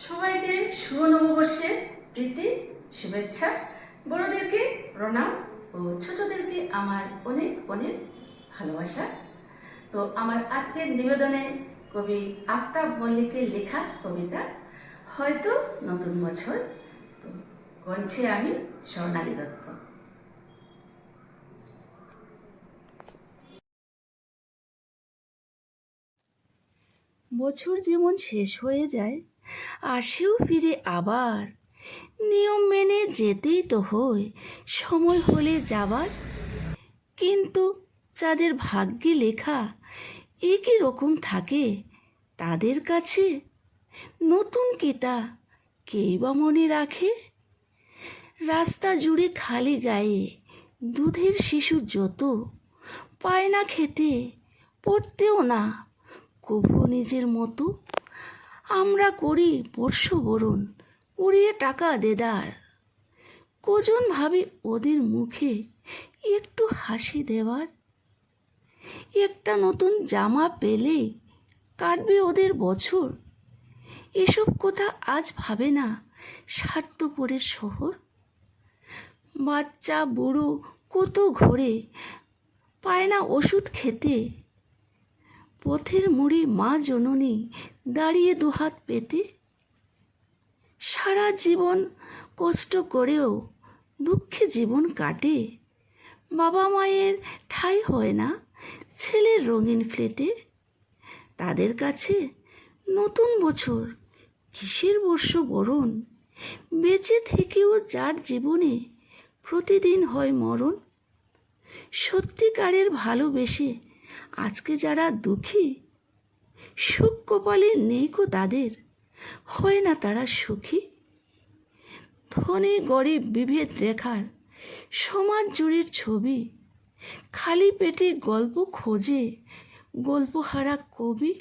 সবাইকে শুভ নববর্ষের প্রীতি শুভেচ্ছা। বড়দেরকে প্রণাম ও ছোটদেরকে আমার অনেক অনেক ভালোবাসা। তো আমার আজকের নিবেদনে কবি আফতাব মল্লিকের লেখা কবিতা হয়তো নতুন বছর। তো কণ্ঠে আমি স্বর্ণালী দত্ত। বছর যেমন শেষ হয়ে যায়, আসেও ফিরে আবার। নিয়ম মেনে যেতেই তো হয়, সময় হলে যাবার। কিন্তু যাদের ভাগ্যে লেখা একই রকম থাকে, তাদের কাছে নতুন কেতা কেই বা মনে রাখে। রাস্তা জুড়ে খালি গায়ে দুধের শিশু যত, পায় না খেতে, পড়তেও না কভু নিজের মতো। আমরা করি বর্ষবরণ, উড়িয়ে টাকা দেদার। কজন ভাবে ওদের মুখে একটু হাসি দেওয়ার। একটা নতুন জামা পেলে কাটবে ওদের বছর, এসব কথা আজ ভাবে না স্বার্থপরের শহর। বাচ্চা বুড়ো কত ঘোরে, পায় না ওষুধ খেতে। পথের মুড়ি মা জননী দাঁড়িয়ে দুহাত পেতে। সারা জীবন কষ্ট করেও দুঃখে জীবন কাটে। বাবা মায়ের ঠাঁই হয় না ছেলের রঙিন ফ্লেটে। তাদের কাছে নতুন বছর কিসের বর্ষবরণ, বেঁচে থেকেও যার জীবনে প্রতিদিন হয় মরণ। সত্যিকারের ভালোবেসে আজকে যারা দুঃখী, সুখ কপালে নেই কো তাদের, হয় না তারা সুখী। ধনী গরিব বিভেদ রেখার সমাজ জুড়ের ছবি, খালি পেটে গল্প খোঁজে গল্পহারা কবি।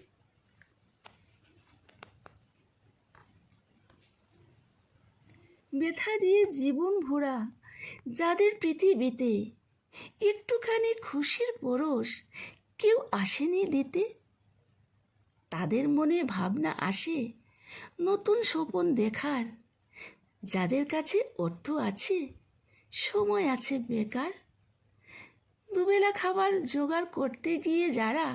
ব্যথা দিয়ে জীবন ভরা যাদের পৃথিবীতে, একটুখানি খুশির পরশ কেউ আসেনি দিতে। তাদের মনে ভাবনা আসে নতুন স্বপন দেখার। যাদের কাছে অর্থ আছে, সময় আছে বেকার। দুবেলা খাবার জোগাড় করতে গিয়ে যারা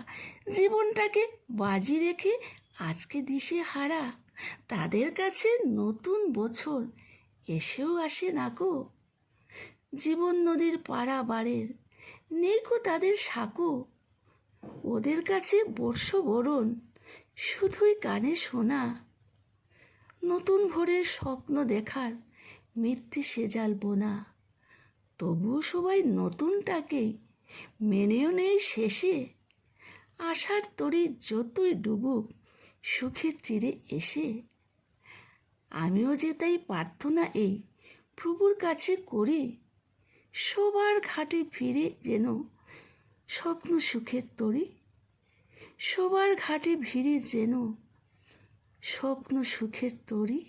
জীবনটাকে বাজি রেখে আজকে দিশে হারা, তাদের কাছে নতুন বছর এসেও আসে না গো। জীবন নদীর পাড়াবাড়ের নেই কো তাদের সাঁকো, ওদের কাছে বর্ষবরণ শুধুই কানে শোনা। নতুন ভোরের স্বপ্ন দেখার মিথ্যে সেজাল বোনা, তবুও সবাই নতুনটাকেই মেনেও নেই শেষে। আশার তরি যতই ডুবুক সুখের তীরে এসে। আমিও যে তাই প্রার্থনা এই প্রভুর কাছে করি, সবার ঘাটে ফিরে যেন স্বপ্ন সুখের তরি। সবার ঘাটে ভিড়ে যেন স্বপ্ন সুখের তরি।